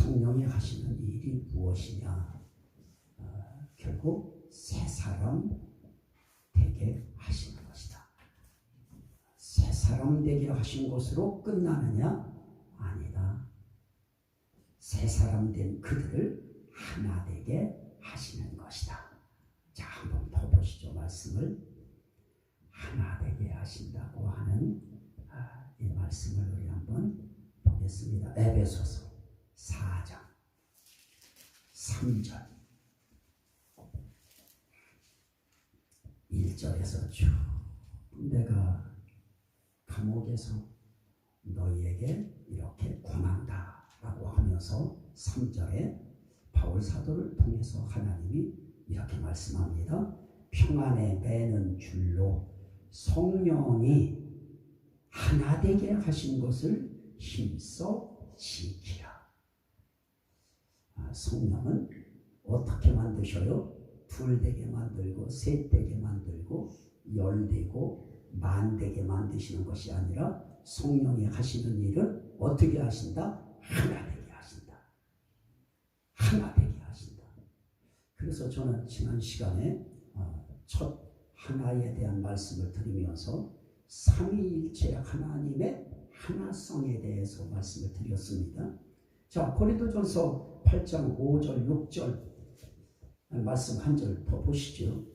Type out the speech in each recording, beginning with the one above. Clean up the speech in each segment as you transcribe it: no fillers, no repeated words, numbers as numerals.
성령이 하시는 일이 무엇이냐? 결국 새 사람 되게 하시는 것이다. 새 사람 되게 하신 것으로 끝나느냐? 아니다. 새 사람 된 그들을 하나 되게 하시는 것이다. 자, 한번 더 보시죠. 말씀을 하나 되게 하신다고 하는 이 말씀을 우리 한번 보겠습니다. 에베소서 4장 3절 1절에서 쭉 내가 감옥에서 너희에게 이렇게 권한다 라고 하면서 3절에 바울 사도를 통해서 하나님이 이렇게 말씀합니다. 평안에 매는 줄로 성령이 하나 되게 하신 것을 힘써 지키라. 성령은 어떻게 만드셔요? 둘 되게 만들고 셋 되게 만들고 열 되고 만 되게 만드시는 것이 아니라 성령이 하시는 일은 어떻게 하신다? 하나 되게 하신다. 하나 되게 하신다. 그래서 저는 지난 시간에 첫 하나에 대한 말씀을 드리면서 삼위일체 하나님의 하나성에 대해서 말씀을 드렸습니다. 자, 고린도전서 8장 5절 6절 말씀 한 절 더 보시죠.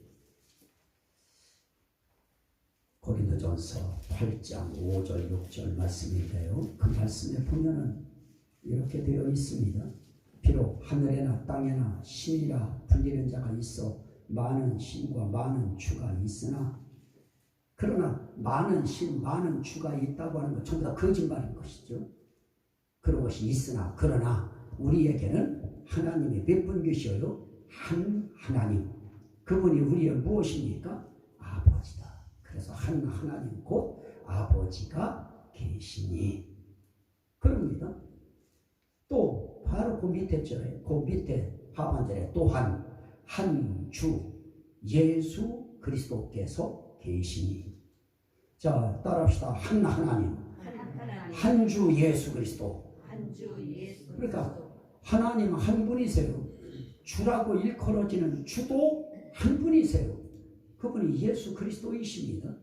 고린도전서 8장 5절 6절 말씀인데요. 그 말씀에 보면은 이렇게 되어 있습니다. 비록 하늘에나 땅에나 신이라 불리는 자가 있어 많은 신과 많은 주가 있으나, 그러나 많은 신, 많은 주가 있다고 하는 것 전부 다 거짓말인 것이죠. 그런 것이 있으나 그러나 우리에게는 하나님이 몇 분 계셔요? 한 하나님. 그분이 우리의 무엇입니까? 아버지다. 그래서 한 하나님 곧 아버지가 계시니 그럽니다. 또 바로 그 밑에 절에, 그 밑에 하반절에 또한 한 주 예수 그리스도께서 계시니. 자, 따라합시다. 한 하나님, 한 주 예수 그리스도. 그러니까 하나님 한 분이세요. 주라고 일컬어지는 주도 한 분이세요. 그분이 예수 그리스도이십니다.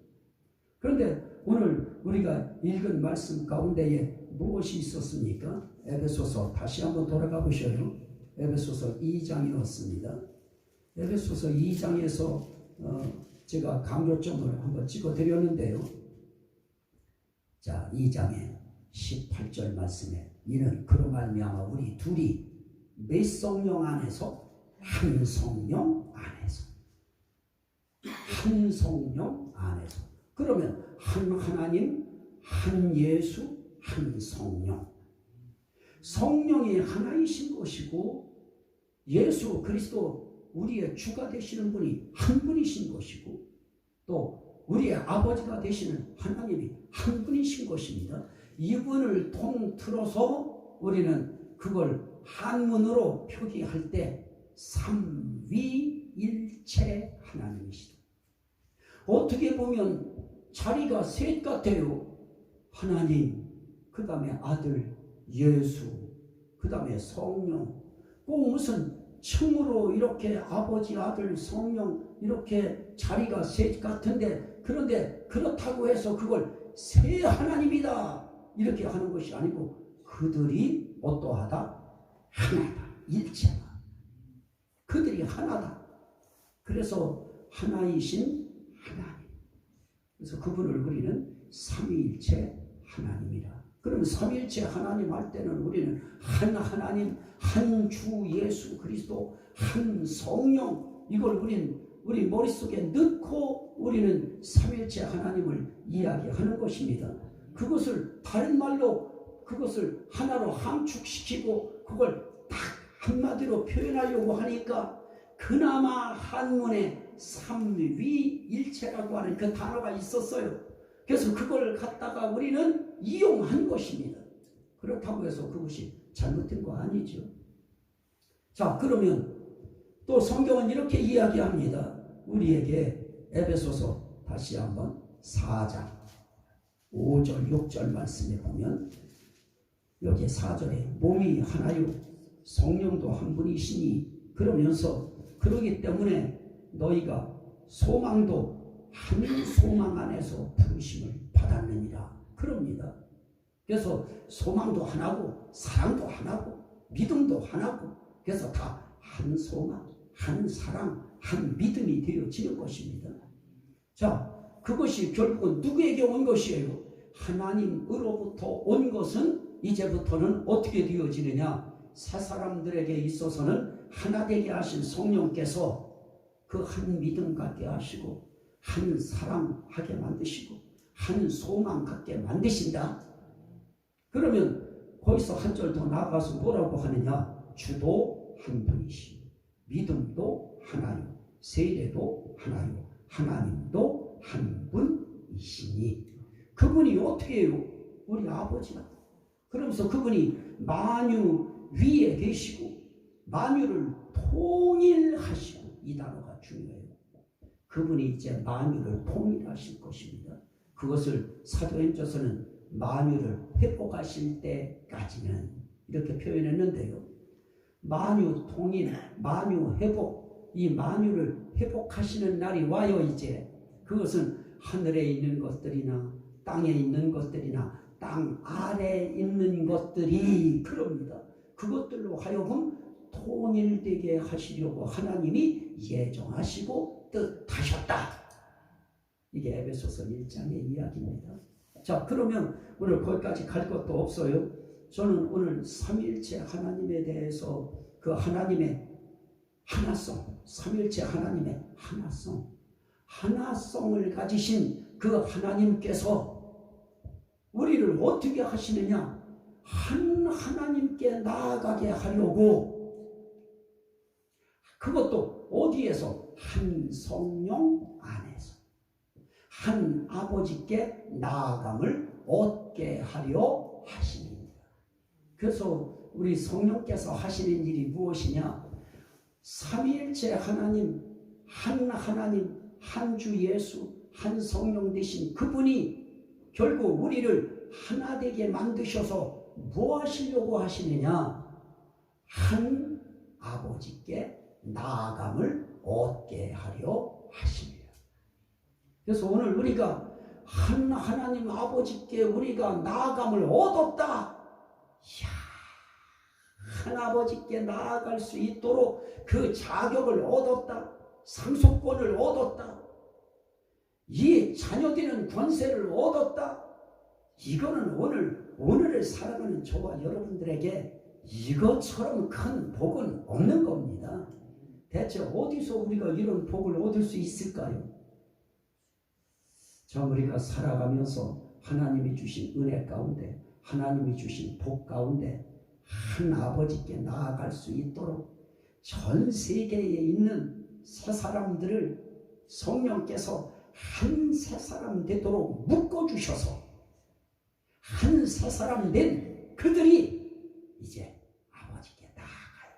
그런데 오늘 우리가 읽은 말씀 가운데에 무엇이 있었습니까? 에베소서 다시 한번 돌아가 보셔요. 에베소서 2장이었습니다. 에베소서 2장에서 제가 강조점을 한번 찍어드렸는데요. 자, 2장의 18절 말씀에 이는 그로 말미암아 우리 둘이 몇 성령 안에서? 한 성령 안에서. 한 성령 안에서. 그러면 한 하나님, 한 예수, 한 성령. 성령이 하나이신 것이고 예수 그리스도 우리의 주가 되시는 분이 한 분이신 것이고 또 우리의 아버지가 되시는 하나님이 한 분이신 것입니다. 이분을 통틀어서 우리는 그걸 한문으로 표기할 때 삼위일체 하나님이시다. 어떻게 보면 자리가 셋 같아요. 하나님, 그 다음에 아들, 예수, 그 다음에 성령. 꼭 무슨 층으로 이렇게 아버지, 아들, 성령 이렇게 자리가 셋 같은데, 그런데 그렇다고 해서 그걸 세 하나님이다 이렇게 하는 것이 아니고 그들이 어떠하다? 하나다. 일체다. 그들이 하나다. 그래서 하나이신 하나님. 그래서 그분을 우리는 삼위일체 하나님이라. 그럼 삼위일체 하나님 할 때는 우리는 한 하나님, 한 주 예수 그리스도, 한 성령, 이걸 우리 머릿속에 넣고 우리는 삼위일체 하나님을 이야기하는 것입니다. 그것을 다른 말로 그것을 하나로 함축시키고 그걸 딱 한마디로 표현하려고 하니까 그나마 한문에 삼위일체라고 하는 그 단어가 있었어요. 그래서 그걸 갖다가 우리는 이용한 것입니다. 그렇다고 해서 그것이 잘못된 거 아니죠. 자, 그러면 또 성경은 이렇게 이야기합니다. 우리에게 에베소서 다시 한번 4장 5절 6절 말씀에 보면 여기 4절에 몸이 하나요 성령도 한 분이시니 그러면서 그러기 때문에 너희가 소망도 한 소망 안에서 부르심을 받았느니라 그럽니다. 그래서 소망도 하나고 사랑도 하나고 믿음도 하나고 그래서 다 한 소망, 한 사랑, 한 믿음이 되어지는 것입니다. 자, 그것이 결국은 누구에게 온 것이에요? 하나님으로부터 온 것은 이제부터는 어떻게 되어지느냐? 새 사람들에게 있어서는 하나 되게 하신 성령께서 그 한 믿음 갖게 하시고 한 사랑하게 만드시고 한 소망 갖게 만드신다. 그러면 거기서 한 절 더 나아가서 뭐라고 하느냐? 주도 한 분이시고 믿음도 하나요, 세례도 하나요, 하나님도 한 분이시니 그분이 어떻게 해요? 우리 아버지가. 그러면서 그분이 만유 위에 계시고 만유를 통일하시고, 이 단어가 중요해요. 그분이 이제 만유를 통일하실 것입니다. 그것을 사도행전서는 만유를 회복하실 때까지는 이렇게 표현했는데요. 만유 통일, 만유 회복, 이 만유를 회복하시는 날이 와요. 이제 그것은 하늘에 있는 것들이나 땅에 있는 것들이나 땅 아래에 있는 것들이 그럽니다. 그것들로 하여금 통일되게 하시려고 하나님이 예정하시고 뜻하셨다. 이게 에베소서 1장의 이야기입니다. 자, 그러면 오늘 거기까지 갈 것도 없어요. 저는 오늘 삼위일체 하나님에 대해서 그 하나님의 하나성, 삼위일체 하나님의 하나성을 가지신 그 하나님께서 우리를 어떻게 하시느냐? 한 하나님께 나아가게 하려고, 그것도 어디에서? 한 성령 안에서 한 아버지께 나아감을 얻게 하려 하십니다. 그래서 우리 성령께서 하시는 일이 무엇이냐? 삼위일체 하나님, 한 주 예수, 한 성령 되신 그분이 결국 우리를 하나 되게 만드셔서 뭐 하시려고 하시느냐? 한 아버지께 나아감을 얻게 하려 하십니다. 그래서 오늘 우리가 한 하나님 아버지께 우리가 나아감을 얻었다. 이야, 한 아버지께 나아갈 수 있도록 그 자격을 얻었다. 상속권을 얻었다. 이 자녀되는 권세를 얻었다. 이거는 오늘을 살아가는 저와 여러분들에게 이것처럼 큰 복은 없는 겁니다. 대체 어디서 우리가 이런 복을 얻을 수 있을까요? 자, 우리가 살아가면서 하나님이 주신 은혜 가운데, 하나님이 주신 복 가운데 한 아버지께 나아갈 수 있도록 전 세계에 있는 새 사람들을 성령께서 한 새 사람 되도록 묶어주셔서 한 새 사람 된 그들이 이제 아버지께 나아가요.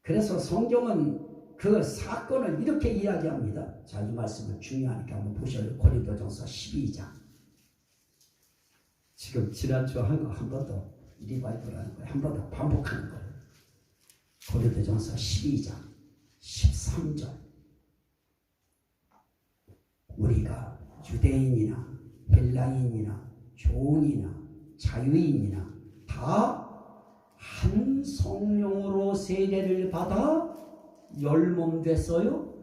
그래서 성경은 그 사건을 이렇게 이야기합니다. 자, 이 말씀은 중요하니까 한번 보셔요. 고린도전서 12장. 지금 지난주 한 거 한 번 더 리바이벌하는 거예요. 한 번 더 반복하는 거예요. 고린도전서 12장 13절. 우리가 유대인이나 헬라인이나 종이나 자유인이나 다 한 성령으로 세례를 받아 열 몸 됐어요.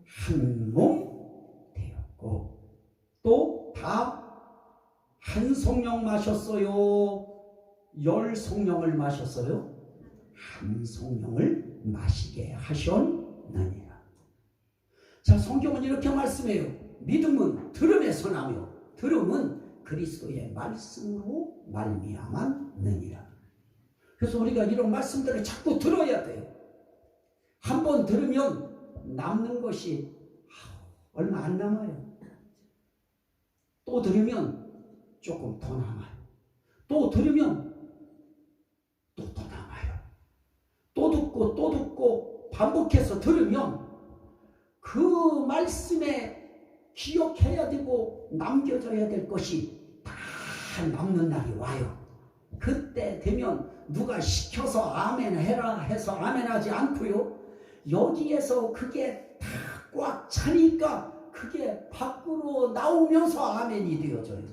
한 몸 되었고 또 다 한 성령 마셨어요. 열 성령을 마셨어요. 한 성령을 마시게 하셨느니라. 자, 성경은 이렇게 말씀해요. 믿음은 들음에서 나며 들음은 그리스도의 말씀으로 말미암았느니라. 그래서 우리가 이런 말씀들을 자꾸 들어야 돼요. 한번 들으면 남는 것이 얼마 안 남아요. 또 들으면 조금 더 남아요. 또 들으면 또 더 남아요. 또 듣고 반복해서 들으면 그 말씀에 기억해야 되고 남겨져야 될 것이 다 남는 날이 와요. 그때 되면 누가 시켜서 아멘 해라 해서 아멘 하지 않고요. 여기에서 그게 다 꽉 차니까 그게 밖으로 나오면서 아멘이 되어져요.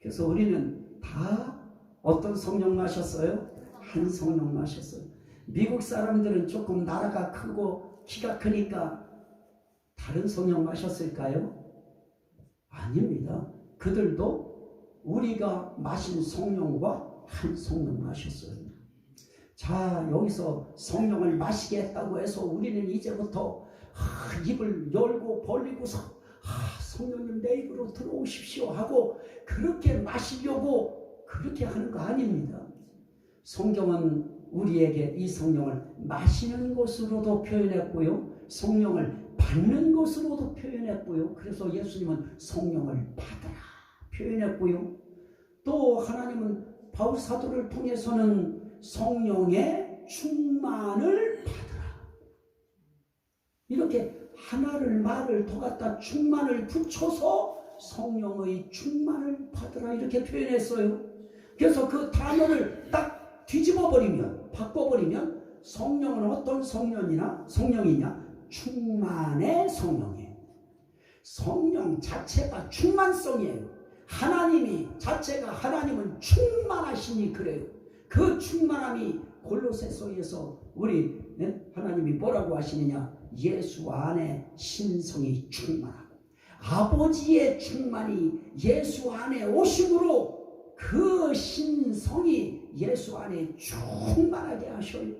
그래서 우리는 다 어떤 성령 마셨어요? 한 성령 마셨어요. 미국 사람들은 조금 나라가 크고 키가 크니까 다른 성령 마셨을까요? 아닙니다. 그들도 우리가 마신 성령과 한 성령 마셨어요. 자, 여기서 성령을 마시게 했다고 해서 우리는 이제부터 입을 열고 벌리고서 성령님 내 입으로 들어오십시오 하고 그렇게 마시려고 그렇게 하는 거 아닙니다. 성경은 우리에게 이 성령을 마시는 것으로도 표현했고요, 성령을 받는 것으로도 표현했고요, 그래서 예수님은 성령을 받아라 표현했고요, 또 하나님은 바울 사도를 통해서는 성령의 충만을 받으라, 이렇게 하나를 말을 더 갖다 충만을 붙여서 성령의 충만을 받으라 이렇게 표현했어요. 그래서 그 단어를 딱 뒤집어버리면, 바꿔버리면 성령은 어떤 성령이냐? 충만의 성령이에요. 성령 자체가 충만성이에요. 하나님이 자체가, 하나님은 충만하시니 그래요. 그 충만함이 골로새서에서 우리 하나님이 뭐라고 하시느냐? 예수 안에 신성이 충만하고 아버지의 충만이 예수 안에 오심으로 그 신성이 예수 안에 충만하게 하셔요.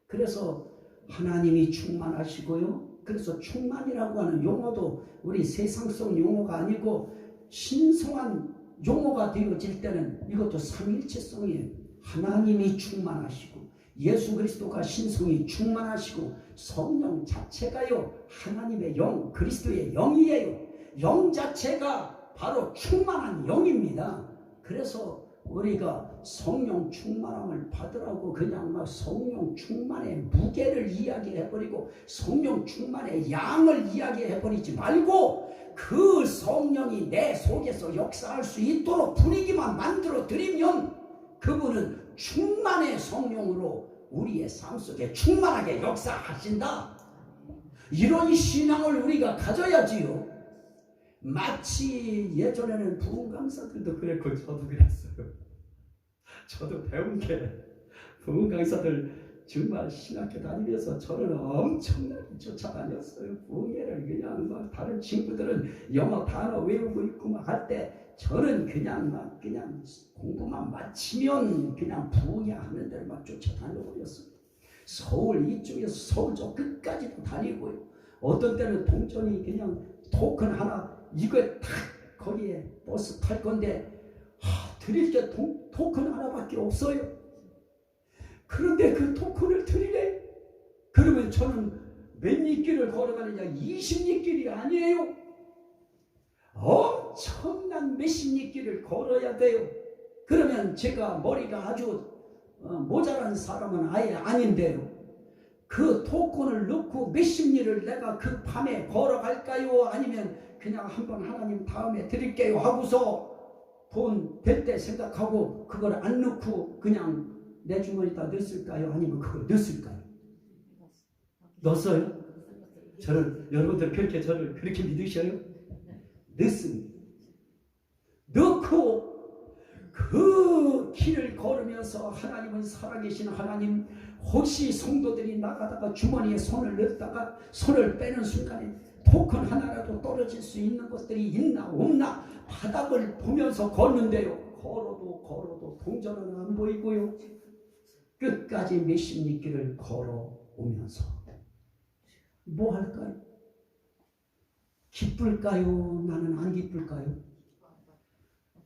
그래서 하나님이 충만하시고요, 그래서 충만이라고 하는 용어도 우리 세상성 용어가 아니고 신성한 용어가 되어질 때는 이것도 삼일체성이에요. 하나님이 충만하시고 예수 그리스도가 신성이 충만하시고 성령 자체가요 하나님의 영, 그리스도의 영이에요. 영 자체가 바로 충만한 영입니다. 그래서 우리가 성령 충만함을 받으라고 그냥 막 성령 충만의 무게를 이야기해버리고 성령 충만의 양을 이야기해버리지 말고 그 성령이 내 속에서 역사할 수 있도록 분위기만 만들어 드리면 그분은 충만의 성령으로 우리의 삶 속에 충만하게 역사하신다. 이런 신앙을 우리가 가져야지요. 마치 예전에는 부흥 강사들도 그랬고 저도 그랬어요. 저도 배운 게 부흥 강사들 정말 신학교 다니면서 저는 엄청나게 쫓아다녔어요. 부흥회를 그냥 막 다른 친구들은 영어 단어 외우고 있고 막 할 때 저는 그냥 공부만 마치면 그냥 부흥회 하는 데를 막 쫓아다녀버렸어요. 서울 이쪽에서 서울 저 끝까지도 다니고요. 어떤 때는 동전이 그냥 토큰 하나 이거에 탁 거기에 버스 탈 건데 드릴 게 토큰 하나밖에 없어요. 그런데 그 토큰을 드리래. 그러면 저는 몇 리길을 걸어가느냐? 20리길이 아니에요. 엄청난 몇십 리길을 걸어야 돼요. 그러면 제가 머리가 아주 모자란 사람은 아예 아닌데요. 그 토큰을 넣고 몇십 리를 내가 그 밤에 걸어갈까요? 아니면 그냥 한번 하나님 다음에 드릴게요 하고서 돈 될 때 생각하고 그걸 안 넣고 그냥 내 주머니에다 넣었을까요? 아니면 그걸 넣었을까요? 넣었어요? 여러분들 그렇게 저를 그렇게 믿으셔요? 넣습니다. 넣고 그 길을 걸으면서 하나님은 살아계신 하나님, 혹시 성도들이 나가다가 주머니에 손을 넣다가 손을 빼는 순간에 토큰 하나라도 떨어질 수 있는 것들이 있나 없나 바닥을 보면서 걷는데요. 걸어도 동전은 안 보이고요. 끝까지 몇십 리길을 걸어오면서 뭐 할까요? 기쁠까요? 나는 안 기쁠까요?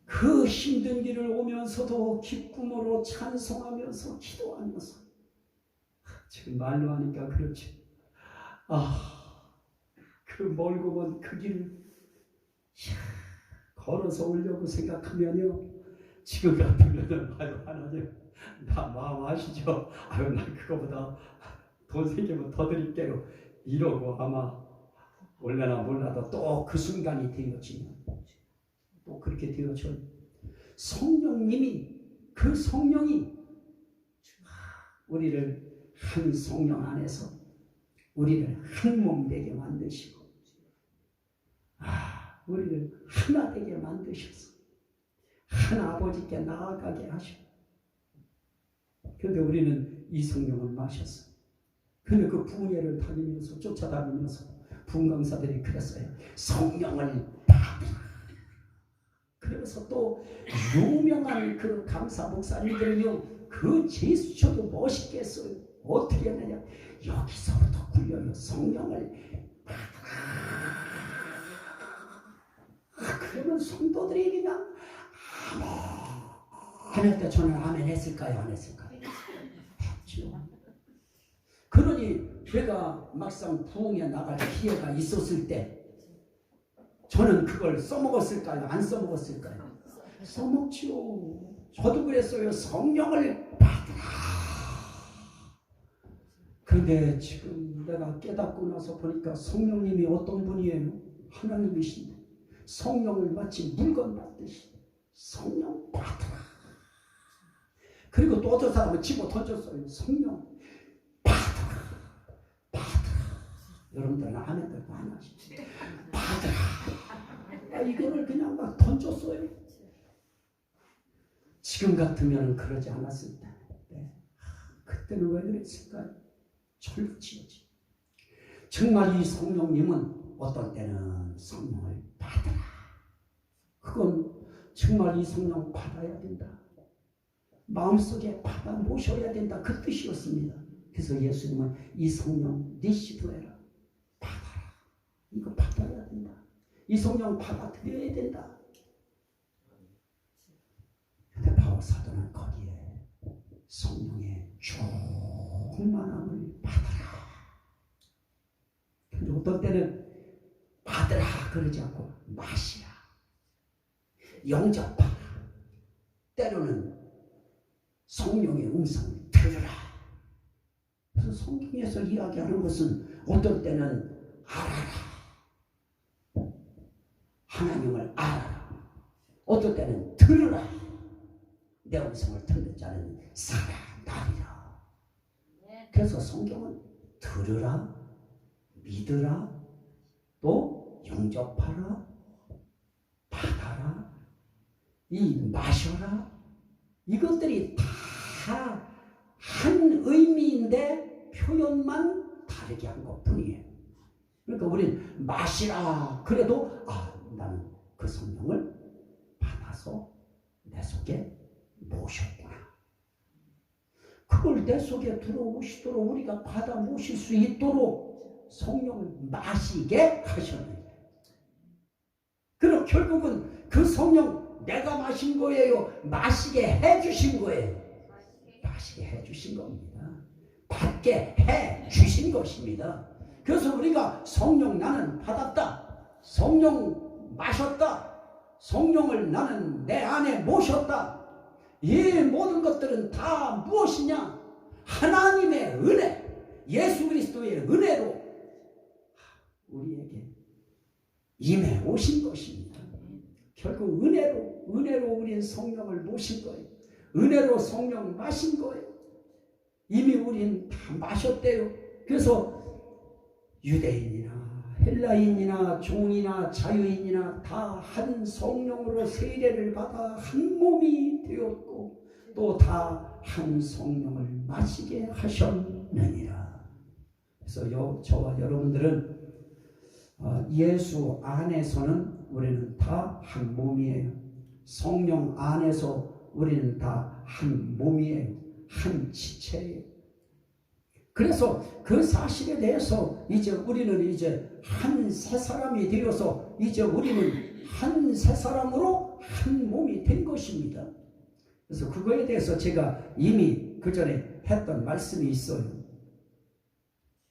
그 힘든 길을 오면서도 기쁨으로 찬송하면서 기도하면서, 지금 말로 하니까 그렇지, 그 멀고 먼 그 길을 걸어서 오려고 생각하면요, 지금 같으면 하나님 나 마음 아시죠? 나 그거보다 돈 생기면 더 드릴게요 이러고 아마 원래나 몰라도 또 그 순간이 되어지면 또 그렇게 되어져요. 성령님이 그 성령이 우리를 한 성령 안에서 우리를 한 몸 되게 만드시고 우리를 하나 되게 만드셔서 한 아버지께 나아가게 하시고 그런데 우리는 이 성령을 마셨어요. 근데 그 부흥회를 다니면서 쫓아다니면서 부흥 강사들이 그랬어요. 성령을 받으라. 그래서 또 유명한 그 강사 목사님들은요 그 제스처도 멋있게 했어요. 어떻게 했느냐, 여기서부터 굴려요. 성령을 받으라. 그러면 성도들이 그냥 아멘 할 때 저는 아멘 했을까요? 안 했을까요? 했죠. 그러니 제가 막상 부흥에 나갈 기회가 있었을 때 저는 그걸 써먹었을까요? 안 써먹었을까요? 써먹지요. 저도 그랬어요. 성령을 받으라. 그런데 지금 내가 깨닫고 나서 보니까 성령님이 어떤 분이에요? 하나님이신데 성령을 마치 물건 받듯이 성령 받으라. 그리고 또 어떤 사람은 집어 던졌어요. 성령 받으라. 받으라. 여러분들은 아멘들도 안 하시죠. 받으라. 이거를 그냥 막 던졌어요. 지금 같으면 그러지 않았을 텐데 그때는 왜 그랬을까요? 철치지. 정말 이 성령님은 어떤 때는 성령을 받으라. 그건 정말 이 성령 받아야 된다. 마음속에 받아 모셔야 된다. 그 뜻이었습니다. 그래서 예수님은 이 성령 리시브해라. 받아라. 이거 받아야 된다. 이 성령 받아들여야 된다. 근데 바울 사도는 거기에 성령의 충만함을 받아라. 근데 어떤 때는 받으라 그러지 않고 마시라. 영접하라. 때로는 성령의 음성을 들으라. 그래서 성경에서 이야기하는 것은 어떤 때는 알아라. 하나님을 알아라. 어떤 때는 들으라. 내 음성을 듣는 자는 살아나리라. 그래서 성경은 들으라, 믿으라, 또 영접하라, 받아라, 이 마셔라, 이것들이 다 한 의미인데 표현만 다르게 한 것뿐이에요. 그러니까 우리는 마시라 그래도 나는 그 성령을 받아서 내 속에 모셨구나. 그걸 내 속에 들어오시도록 우리가 받아 모실 수 있도록 성령을 마시게 하셨는데, 그럼 결국은 그 성령 내가 마신 거예요? 마시게 해주신 거예요? 마시게 해주신 겁니다. 받게 해주신 것입니다. 그래서 우리가 성령 나는 받았다, 성령 마셨다, 성령을 나는 내 안에 모셨다, 이 모든 것들은 다 무엇이냐? 하나님의 은혜, 예수 그리스도의 은혜로 우리에게 임해 오신 것입니다. 결국 은혜로 우리는 성령을 모신 거예요. 은혜로 성령 마신 거예요. 이미 우리는 다 마셨대요. 그래서 유대인이나 헬라인이나 종이나 자유인이나 다 한 성령으로 세례를 받아 한 몸이 되었고 또 다 한 성령을 마시게 하셨느니라. 그래서 저와 여러분들은 예수 안에서는 우리는 다 한 몸이에요. 성령 안에서 우리는 다 한 몸이에요. 한 지체예요. 그래서 그 사실에 대해서 이제 우리는 이제 한 새 사람이 되어서 이제 우리는 한 새 사람으로 한 몸이 된 것입니다. 그래서 그거에 대해서 제가 이미 그 전에 했던 말씀이 있어요.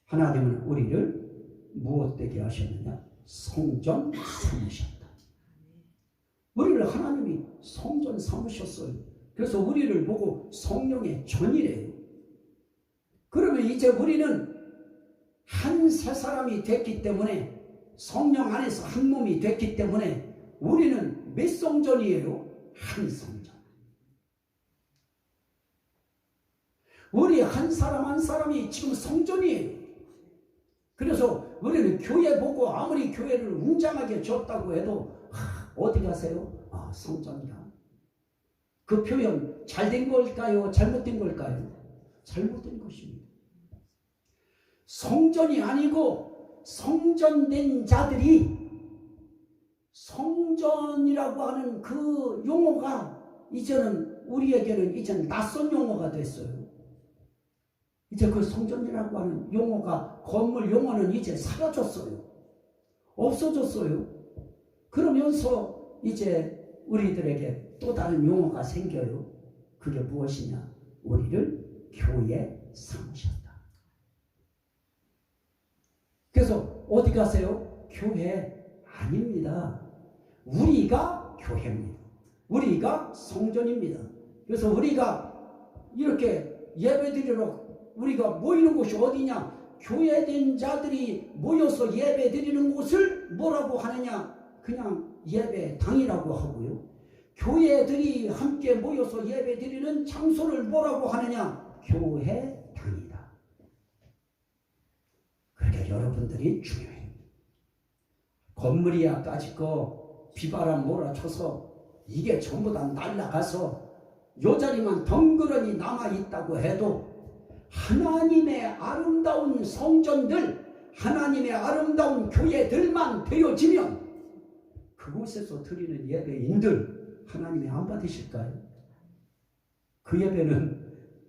하나님은 우리를 무엇 되게 하셨느냐? 성전 삼으셨다. 우리를 하나님이 성전 삼으셨어요. 그래서 우리를 보고 성령의 전이래요. 그러면 이제 우리는 한 새 사람이 됐기 때문에, 성령 안에서 한 몸이 됐기 때문에 우리는 몇 성전이에요? 한 성전. 우리 한 사람 한 사람이 지금 성전이에요. 그래서 우리는 교회 보고 아무리 교회를 웅장하게 줬다고 해도 어디 가세요? 성전이다. 그 표현 잘된 걸까요? 잘못된 걸까요? 잘못된 것입니다. 성전이 아니고 성전된 자들이, 성전이라고 하는 그 용어가 이제는 우리에게는 이제 낯선 용어가 됐어요. 이제 그 성전이라고 하는 용어가, 건물 용어는 이제 사라졌어요. 없어졌어요. 그러면서 이제 우리들에게 또 다른 용어가 생겨요. 그게 무엇이냐? 우리를 교회 삼으셨다. 그래서 어디 가세요? 교회 아닙니다. 우리가 교회입니다. 우리가 성전입니다. 그래서 우리가 이렇게 예배드리러 우리가 모이는 곳이 어디냐? 교회된 자들이 모여서 예배드리는 곳을 뭐라고 하느냐? 그냥 예배당이라고 하고요. 교회들이 함께 모여서 예배드리는 장소를 뭐라고 하느냐? 교회당이다. 그러니까 여러분들이 중요해요. 건물이야 까짓거 비바람 몰아쳐서 이게 전부 다 날아가서 요 자리만 덩그러니 남아있다고 해도 하나님의 아름다운 성전들, 하나님의 아름다운 교회들만 되어지면 그곳에서 드리는 예배인들 하나님이 안 받으실까요? 그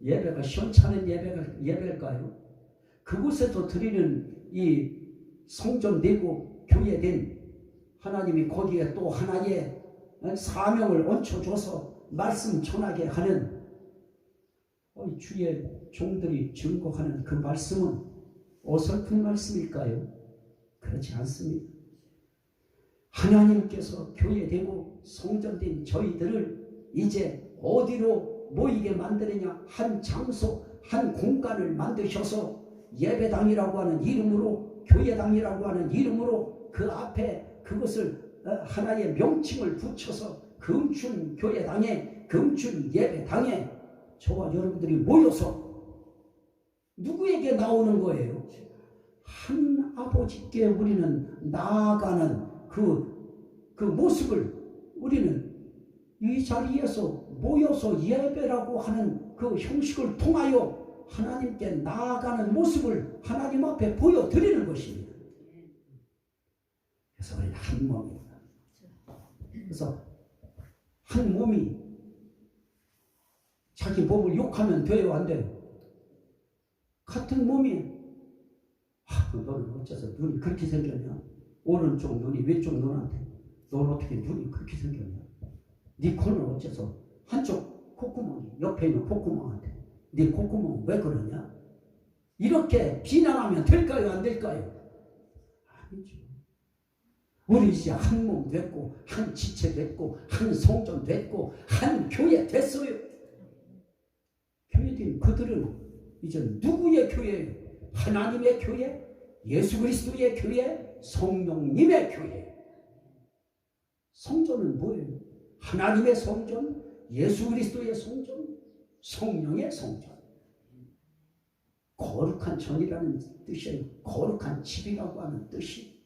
예배가 시원찮은 예배일까요? 그곳에서 드리는 이 성전되고 교회된 하나님이 거기에 또 하나의 사명을 얹혀줘서 말씀 전하게 하는 주의 종들이 증거하는 그 말씀은 어설픈 말씀일까요? 그렇지 않습니다. 하나님께서 교회되고 성전된 저희들을 이제 어디로 모이게 만드느냐? 한 장소, 한 공간을 만드셔서 예배당이라고 하는 이름으로, 교회당이라고 하는 이름으로 그 앞에 그것을 하나의 명칭을 붙여서 금춘교회당에, 금춘예배당에 저와 여러분들이 모여서 누구에게 나오는 거예요? 한 아버지께 우리는 나아가는 그 모습을 우리는 이 자리에서 모여서 예배라고 하는 그 형식을 통하여 하나님께 나아가는 모습을 하나님 앞에 보여드리는 것입니다. 그래서 우리는 한 몸입니다. 그래서 한 몸이 자기 몸을 욕하면 돼요, 안 돼요? 같은 몸이 너는 어째서 눈이 그렇게 생겼냐? 오른쪽 눈이 왼쪽 눈한테 너는 어떻게 눈이 그렇게 생겼냐? 네 코는 어째서 한쪽 콧구멍이 옆에 있는 콧구멍한테 네 콧구멍은 왜 그러냐? 이렇게 비난하면 될까요, 안 될까요? 아니죠. 우리 이제 한 몸 됐고 한 지체 됐고 한 성전 됐고 한 교회 됐어요. 교회된 그들은 이제 누구의 교회예요? 하나님의 교회, 예수 그리스도의 교회, 성령님의 교회. 성전은 뭐예요? 하나님의 성전, 예수 그리스도의 성전, 성령의 성전. 거룩한 전이라는 뜻이에요. 거룩한 집이라고 하는 뜻이.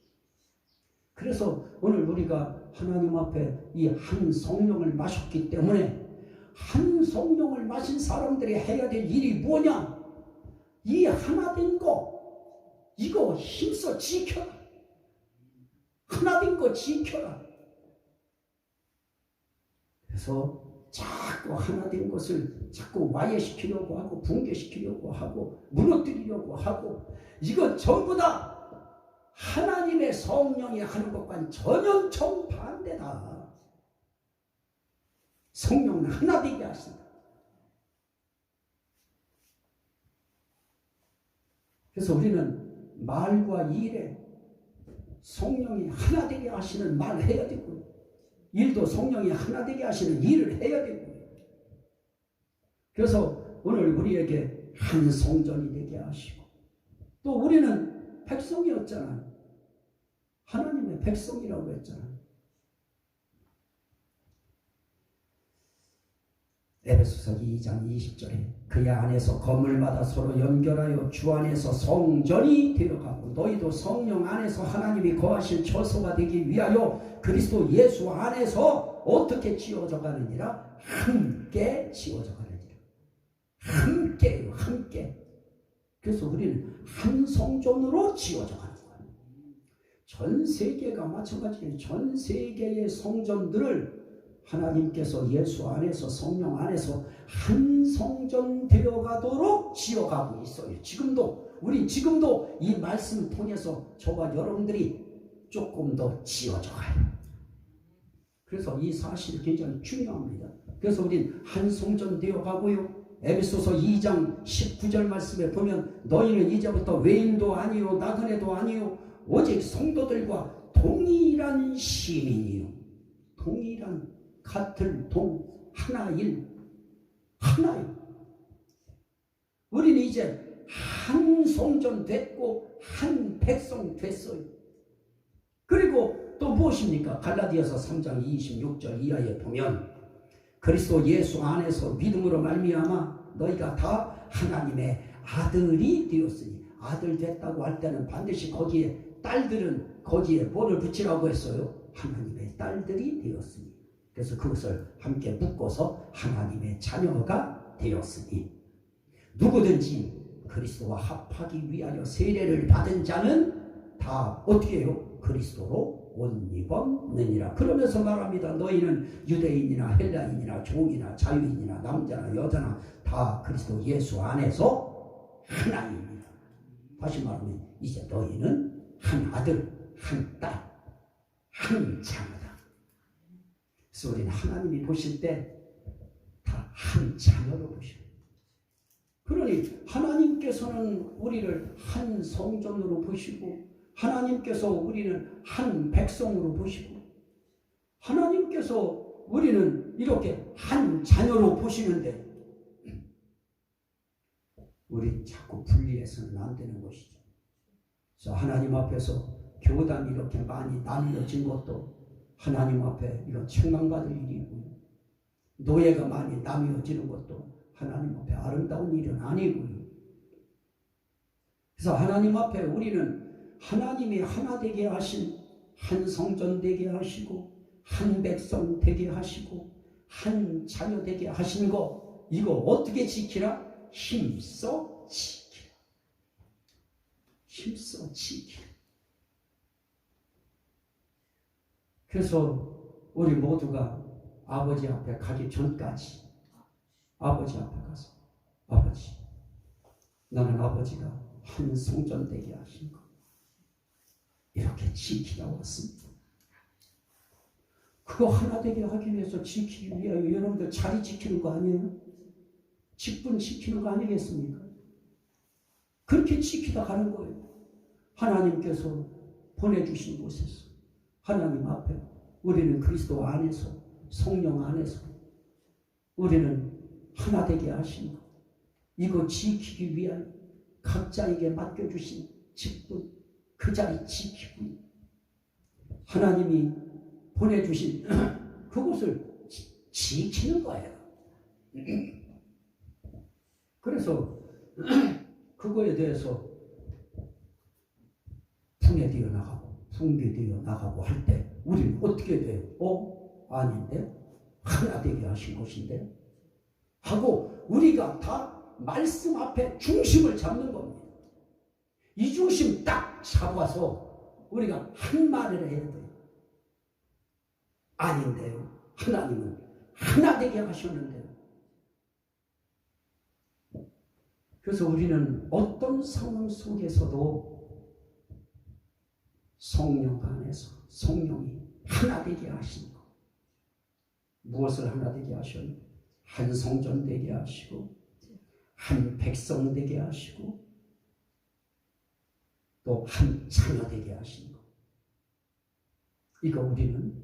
그래서 오늘 우리가 하나님 앞에 이 한 성령을 마셨기 때문에 한 성령을 마신 사람들이 해야 될 일이 뭐냐? 이 하나된 거, 이거 힘써 지켜라. 하나된 거 지켜라. 그래서 자꾸 하나된 것을 자꾸 와해시키려고 하고 붕괴시키려고 하고 무너뜨리려고 하고 이거 전부 다 하나님의 성령이 하는 것과는 전혀 정반대다. 성령은 하나 되게 하신다. 그래서 우리는 말과 일에 성령이 하나 되게 하시는 말을 해야 되고 일도 성령이 하나 되게 하시는 일을 해야 되고 그래서 오늘 우리에게 한 성전이 되게 하시고 또 우리는 백성이었잖아요. 하나님의 백성이라고 했잖아요. 에베소서 2장 20절에 그의 안에서 건물마다 서로 연결하여 주 안에서 성전이 되어가고 너희도 성령 안에서 하나님이 거하실 처소가 되기 위하여 그리스도 예수 안에서 어떻게 지어져 가느니라? 함께 지어져 가느니라. 함께요. 함께. 그래서 우리는 한 성전으로 지어져 가는 거예요. 전 세계가 마찬가지예요. 전 세계의 성전들을 하나님께서 예수 안에서 성령 안에서 한 성전 되어가도록 지어가고 있어요. 우리 지금도 이 말씀을 통해서 저와 여러분들이 조금 더 지어져 가요. 그래서 이 사실이 굉장히 중요합니다. 그래서 우린 한 성전 되어가고요. 에베소서 2장 19절 말씀에 보면 너희는 이제부터 외인도 아니요 나그네도 아니요 오직 성도들과 동일한 시민이요. 동일한 같은 하나요. 우리는 이제 한 성전 됐고 한 백성 됐어요. 그리고 또 무엇입니까? 갈라디아서 3장 26절 이하에 보면 그리스도 예수 안에서 믿음으로 말미암아 너희가 다 하나님의 아들이 되었으니 아들 됐다고 할 때는 반드시 거기에 딸들은 거기에 뭐를 붙이라고 했어요? 하나님의 딸들이 되었으니 그래서 그것을 함께 묶어서 하나님의 자녀가 되었으니 누구든지 그리스도와 합하기 위하여 세례를 받은 자는 다 어떻게 해요? 그리스도로 옷 입었느니라. 그러면서 말합니다. 너희는 유대인이나 헬라인이나 종이나 자유인이나 남자나 여자나 다 그리스도 예수 안에서 하나입니다. 다시 말하면 이제 너희는 한 아들, 한 딸, 한 자녀다. 그래서 우리는 하나님이 보실 때 다 한 자녀로 보십니다. 그러니 하나님께서는 우리를 한 성전으로 보시고 하나님께서 우리는 한 백성으로 보시고 하나님께서 우리는 이렇게 한 자녀로 보시는데 우리 자꾸 분리해서는 안 되는 것이죠. 그래서 하나님 앞에서 교단이 이렇게 많이 나뉘어진 것도 하나님 앞에 이런 책망받을 일이고요. 노예가 많이 나뉘어지는 것도 하나님 앞에 아름다운 일은 아니고요. 그래서 하나님 앞에 우리는 하나님이 하나 되게 하신 한 성전 되게 하시고 한 백성 되게 하시고 한 자녀 되게 하신 거 이거 어떻게 지키라? 힘써 지키라. 힘써 지키라. 그래서 우리 모두가 아버지 앞에 가기 전까지 아버지 앞에 가서 아버지 나는 아버지가 한 성전 되게 하신 거 이렇게 지키다 왔습니다. 그거 하나 되게 하기 위해서 지키기 위하여 여러분들 자리 지키는 거 아니에요? 직분 지키는 거 아니겠습니까? 그렇게 지키다 가는 거예요. 하나님께서 보내주신 곳에서 하나님 앞에 우리는 그리스도 안에서 성령 안에서 우리는 하나 되게 하신 것 이거 지키기 위한 각자에게 맡겨주신 직분 그 자리 지키고 하나님이 보내주신 그곳을 지키는 거예요. 그래서 그거에 대해서 분해되어 나가고 붕괴되어 나가고 할 때 우리는 어떻게 돼요? 아닌데? 하나 되게 하신 것인데? 하고 우리가 다 말씀 앞에 중심을 잡는 겁니다. 이 중심 딱 잡아서 우리가 한 말을 해야 돼요. 아닌데요. 하나님은 하나 되게 하셨는데요. 그래서 우리는 어떤 상황 속에서도 성령 안에서 성령이 하나 되게 하신 것. 무엇을 하나 되게 하셨나요? 한 성전 되게 하시고 한 백성 되게 하시고 또 한 자녀 되게 하신 것. 이거 우리는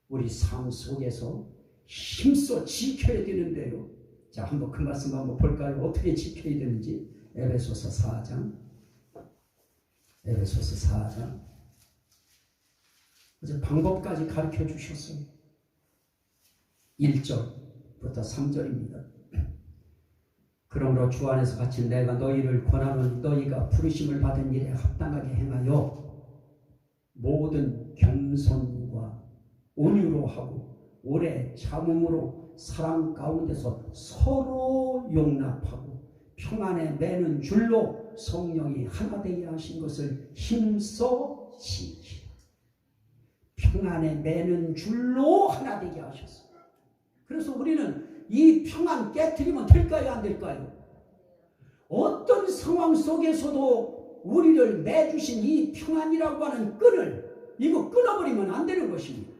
우리 삶 속에서 힘써 지켜야 되는데요. 자, 한번 그 말씀 한번 볼까요? 어떻게 지켜야 되는지. 에베소서 4장. 에베소서 4장. 이제 방법까지 가르쳐 주셨어요. 1절. 2절부터 3절입니다. 그러므로 주 안에서 갇힌 내가 너희를 권하노니 너희가 부르심을 받은 일에 합당하게 행하여 모든 겸손과 온유로 하고 오래 참음으로 사랑 가운데서 서로 용납하고 평안에 매는 줄로 성령이 하나 되게 하신 것을 힘써 지키라. 평안에 매는 줄로 하나 되게 하셨어요. 그래서 우리는 이 평안 깨트리면 될까요? 안 될까요? 어떤 상황 속에서도 우리를 매주신 이 평안이라고 하는 끈을 이거 끊어버리면 안 되는 것입니다.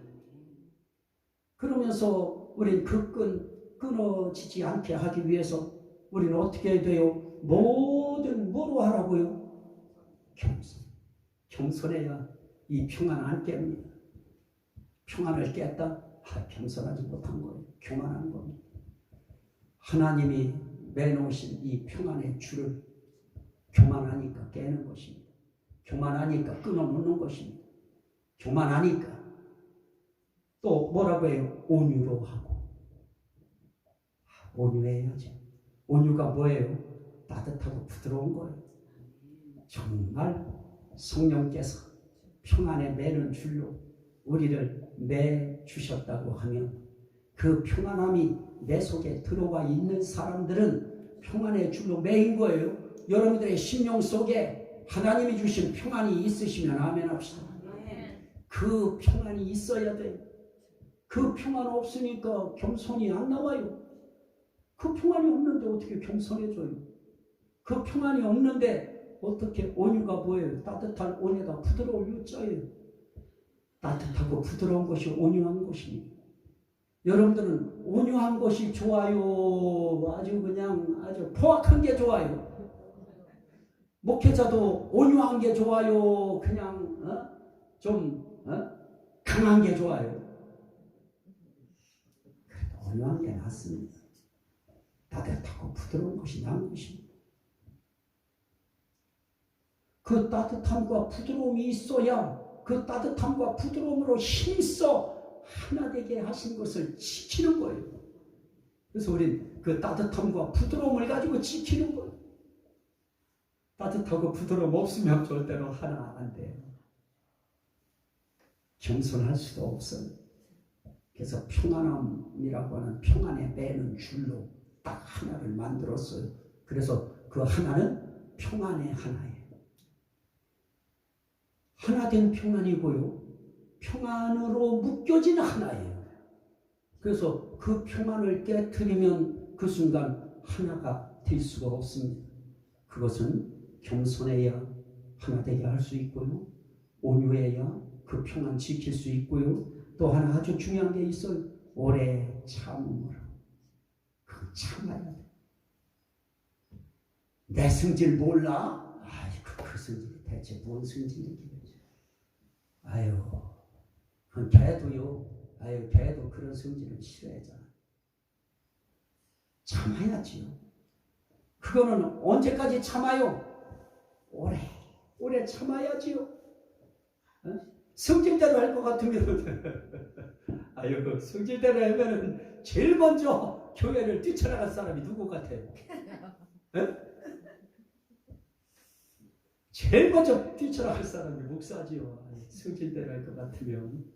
그러면서 우리는 그 끈 끊어지지 않게 하기 위해서 우리는 어떻게 해야 돼요? 뭐든 뭐로 하라고요? 겸손. 겸손해야 이 평안 안 깹니다. 평안을 깼다? 겸손하지 못한 거예요. 교만한 겁니다. 하나님이 매놓으신 이 평안의 줄을 교만하니까 깨는 것입니다. 교만하니까 끊어놓는 것입니다. 교만하니까 또 뭐라고 해요? 온유로 하고. 온유해야죠. 온유가 뭐예요? 따뜻하고 부드러운 거예요. 정말 성령께서 평안에 매는 줄로 우리를 매주셨다고 하면 그 평안함이 내 속에 들어와 있는 사람들은 평안의 줄로 매인 거예요. 여러분들의 심령 속에 하나님이 주신 평안이 있으시면 아멘 합시다. 그 평안이 있어야 돼요. 그 평안 없으니까 겸손이 안 나와요. 그 평안이 없는데 어떻게 겸손해져요? 그 평안이 없는데 어떻게 온유가 뭐예요? 따뜻한 온에다 부드러울 유자예요. 따뜻하고 부드러운 것이 온유한 것입니다. 여러분들은 온유한 것이 좋아요? 아주 그냥 아주 포악한 게 좋아요? 목회자도 온유한 게 좋아요? 그냥 좀 강한 게 좋아요? 그래도 온유한 게 낫습니다. 따뜻하고 부드러운 것이 나은 것입니다. 그 따뜻함과 부드러움이 있어야 그 따뜻함과 부드러움으로 힘써 하나 되게 하신 것을 지키는 거예요. 그래서 우린 그 따뜻함과 부드러움을 가지고 지키는 거예요. 따뜻하고 부드러움 없으면 절대로 하나 안 돼요. 겸손할 수도 없어요. 그래서 평안함이라고 하는 평안에 매는 줄로 딱 하나를 만들었어요. 그래서 그 하나는 평안의 하나예요. 하나된 평안이고요. 평안으로 묶여진 하나예요. 그래서 그 평안을 깨트리면 그 순간 하나가 될 수가 없습니다. 그것은 겸손해야 하나 되게 할 수 있고요. 온유해야 그 평안 지킬 수 있고요. 또 하나 아주 중요한 게 있어요. 오래 참음으로. 그 참아야 돼. 내 성질 몰라? 아이고 그 성질이 대체 뭔 성질이겠지. 아유 걔도요. 아유 걔도 그런 성질은 싫어하잖아. 참아야지요. 그거는 언제까지 참아요? 오래 참아야지요. 성질대로 할 것 같으면 아유 성질대로 하면은 제일 먼저 교회를 뛰쳐나갈 사람이 누구 같아요? 제일 먼저 뛰쳐나갈 사람이 목사지요. 성질대로 할 것 같으면.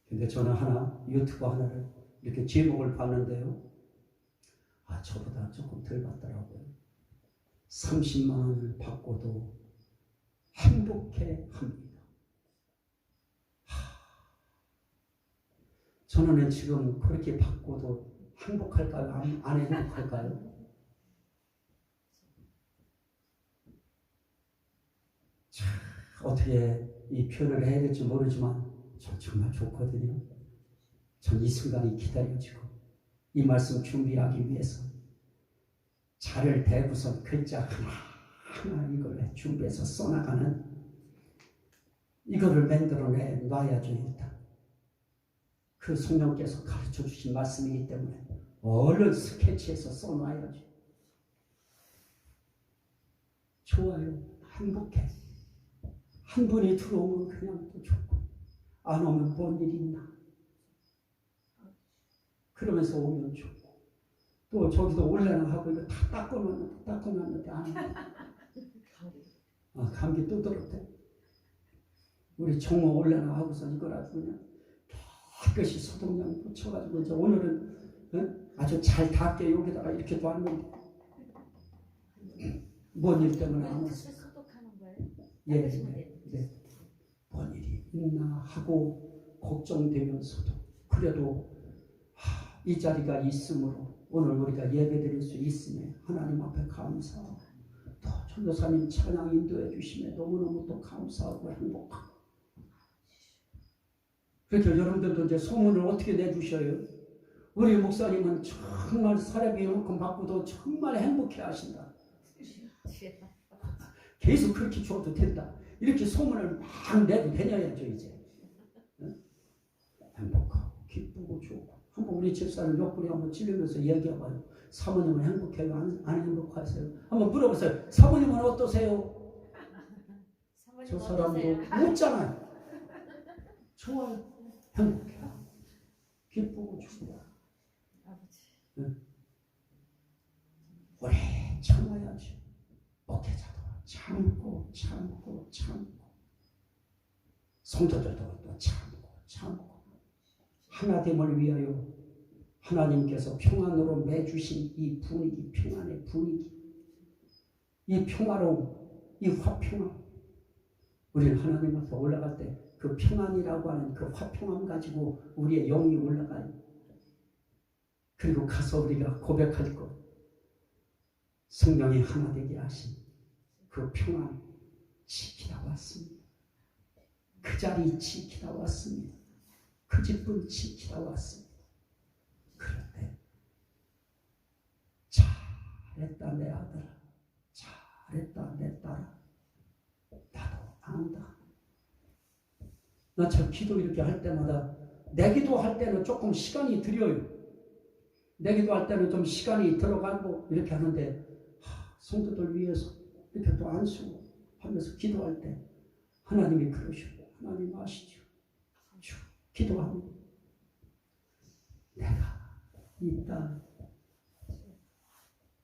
근데 저는 유튜브 하나를 이렇게 제목을 봤는데요. 저보다 조금 덜 받더라고요. 30만 원을 받고도 행복해 합니다. 저는 지금 그렇게 받고도 행복할까요? 안 행복할까요? 어떻게 이 표현을 해야 될지 모르지만 전 정말 좋거든요. 전 이 순간이 기다려지고 이 말씀 준비하기 위해서 자를 대고서 글자 하나 이걸 준비해서 써나가는 이거를 만들어내 놔야죠. 일단 그 성령께서 가르쳐 주신 말씀이기 때문에 얼른 스케치해서 써놔야죠. 좋아요. 행복해. 한 분이 들어오면 그냥 또 좋고 안 오면 뭔 일이 있나. 그러면서 오면 좋고 또 저기도 올려나 하고 이거 다 닦아놨는데 안 하고 감기 또 들었대. 우리 종호 올려나 하고서 이걸 아주 그냥 깨끗이 소독약 붙여가지고 이제 오늘은 아주 잘 닦게 여기다가 이렇게 놨는데 뭔 일 때문에 안 왔어요. 소독하는 거예요? 예, 네. 뭔 일이 있나 하고 걱정되면서도 그래도 이 자리가 있으므로 오늘 우리가 예배드릴 수 있음에 하나님 앞에 감사하고 또 전도사님 찬양 인도해 주심에 너무너무 또 감사하고 행복하고 그래서 여러분들도 이제 소문을 어떻게 내주셔요? 우리 목사님은 정말 사례비 이만큼 받고도 정말 행복해 하신다. 계속 그렇게 줘도 된다. 이렇게 소문을 막 내도 되냐야죠 이제. 행복하고 기쁘고 좋고. 한번 우리 집사를 몇 분이 한번 찔리면서 얘기해봐요. 사모님은 행복해요? 안 행복하세요? 한번 물어보세요. 사모님은 어떠세요? 저 사람도 묻잖아요. 좋아요. 행복해요. 기쁘고 좋다. 응. 오래 참아야지. 목회자도 참고 성도들도 또 참고 하나됨을 위하여 하나님께서 평안으로 매주신 이 분위기, 평안의 분위기, 이 평화로움, 이 화평함, 우리는 하나님 앞에 올라갈 때 그 평안이라고 하는 그 화평함 가지고 우리의 영이 올라가요. 그리고 가서 우리가 고백할 것, 성령이 하나 되게 하신 그 평안 지키다 왔습니다. 그 자리 지키다 왔습니다. 그 집을 지키다 왔습니다. 그런데 잘했다 내 아들아, 잘했다 내 딸아, 나도 안다. 나 저 기도 이렇게 할 때마다 내 기도할 때는 조금 시간이 들여요. 내 기도할 때는 좀 시간이 들어가고 이렇게 하는데 성도들 위해서 이렇게 또 안수고 하면서 기도할 때 하나님이 그러시고 하나님 아시죠? 기도하면 내가 이 딸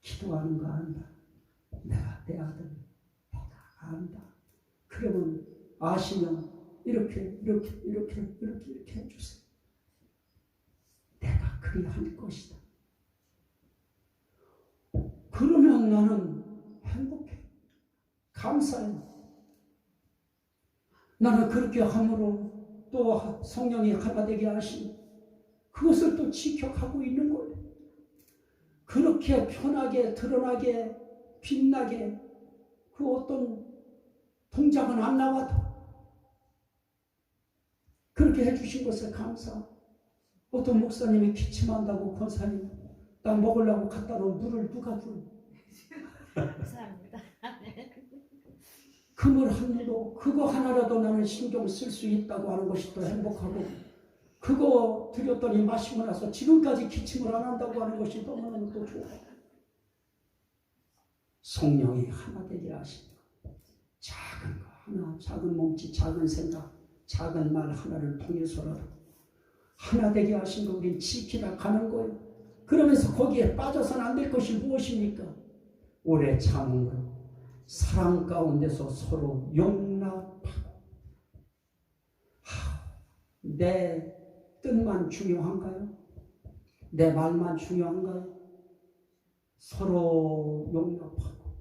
기도하는 거 안다. 내가 내 아들 내가 안다. 그러면 아시면 이렇게 해주세요. 내가 그리할 것이다. 그러면 나는 행복해. 감사해. 나는 그렇게 함으로 또 성령이 하나 되게 하시고 그것을 또 지켜가고 있는 거예요. 그렇게 편하게 드러나게 빛나게 그 어떤 동작은 안 나와도 그렇게 해주신 것에 감사하고 어떤 목사님이 기침한다고 권사님 나 먹으려고 갖다 놓은 물을 누가 줘? 감사합니다. 그 물 한 물도 그거 하나라도 나는 신경 쓸 수 있다고 하는 것이 또 행복하고 그거 드렸더니 마시고 나서 지금까지 기침을 안 한다고 하는 것이 너무너무 또 좋아. 성령이 하나 되게 하신다. 작은 거 하나, 작은 몸짓, 작은 생각, 작은 말 하나를 통해서라도 하나 되게 하신 거 우린 지키다 가는 거예요. 그러면서 거기에 빠져서는 안 될 것이 무엇입니까? 오래 참음으로 사랑 가운데서 서로 용납하고 내 뜻만 중요한가요? 내 말만 중요한가요? 서로 용납하고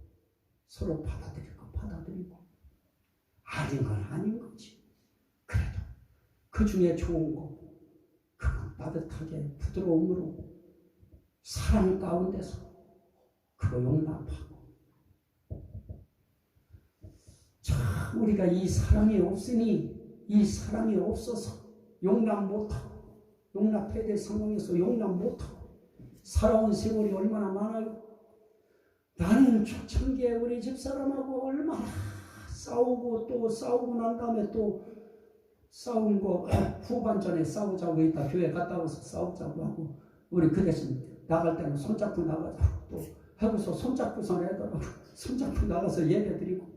서로 받아들일 거 받아들이고 아닌 건 아닌 거지. 그래도 그 중에 좋은 거 그건 따뜻하게 부드러움으로 사랑 가운데서 그거 용납하고 참 우리가 이 사랑이 없으니 이 사랑이 없어서 용납 못하고 용납해야 될 상황에서 용납 못하고 살아온 세월이 얼마나 많아요. 나는 초창기에 우리 집사람하고 얼마나 싸우고 또 싸우고 난 다음에 또 싸운 거 후반전에 싸우자고 있다 교회 갔다 와서 싸우자고 하고 우리 그 대신 나갈 때는 손잡고 나가자고 또 하고서 손잡고서 내더라고. 손잡고 나가서 예배 드리고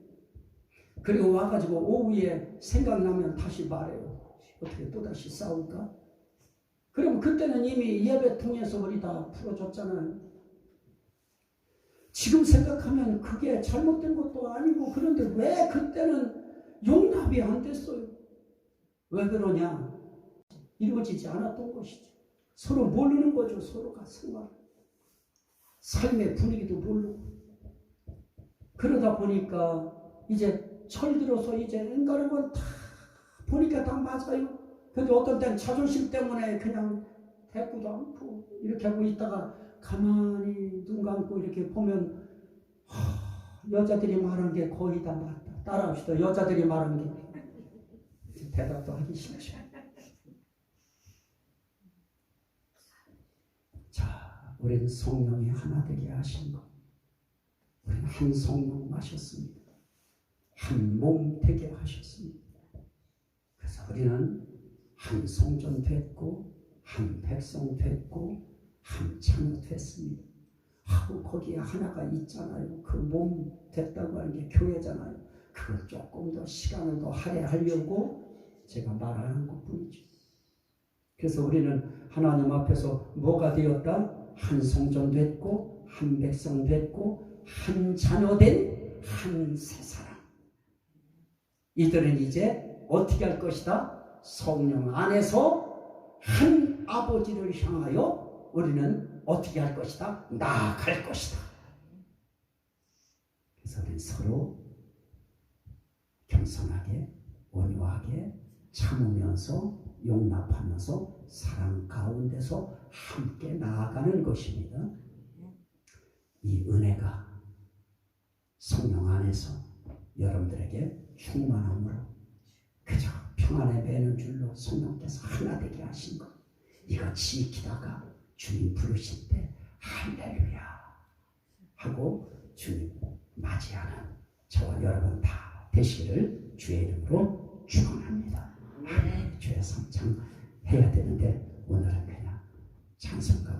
그리고 와가지고 오후에 생각나면 다시 말해요. 어떻게 또다시 싸울까? 그럼 그때는 이미 예배 통해서 우리 다 풀어줬잖아요. 지금 생각하면 그게 잘못된 것도 아니고 그런데 왜 그때는 용납이 안 됐어요? 왜 그러냐? 이루어지지 않았던 것이죠. 서로 모르는 거죠. 서로가 생활. 삶의 분위기도 모르고. 그러다 보니까 이제 철들어서 이제 인간은 다 보니까 다 맞아요. 근데 어떤 때는 자존심 때문에 그냥 대꾸도 않고 이렇게 하고 있다가 가만히 눈 감고 이렇게 보면 여자들이 말한 게 거의 다 맞다. 따라합시다. 여자들이 말한 게 대답도 하기 싫죠. 자, 우리는 성령이 하나 되게 하신 것. 우리는 한 성령 마셨습니다. 한 몸 되게 하셨습니다. 그래서 우리는 한 성전 됐고 한 백성 됐고 한 자녀 됐습니다. 하고 거기에 하나가 있잖아요. 그 몸 됐다고 하는 게 교회잖아요. 그걸 조금 더 시간을 더 할애하려고 제가 말하는 것뿐이죠. 그래서 우리는 하나님 앞에서 뭐가 되었다? 한 성전 됐고 한 백성 됐고 한 자녀 된 한 세 사람. 이들은 이제 어떻게 할 것이다? 성령 안에서 한 아버지를 향하여 우리는 어떻게 할 것이다? 나아갈 것이다. 그래서 우리는 서로 겸손하게 온유하게 참으면서 용납하면서 사랑 가운데서 함께 나아가는 것입니다. 이 은혜가 성령 안에서 여러분들에게 충만함으로 그저 평안에 매는 줄로 성령께서 하나 되게 하신 것, 이거 지키다가 주님 부르실 때 할렐루야 하고 주님 맞이하는 저와 여러분 다 되시기를 주의 이름으로 축원합니다. 주의 성창 해야 되는데 오늘은 그냥 찬송가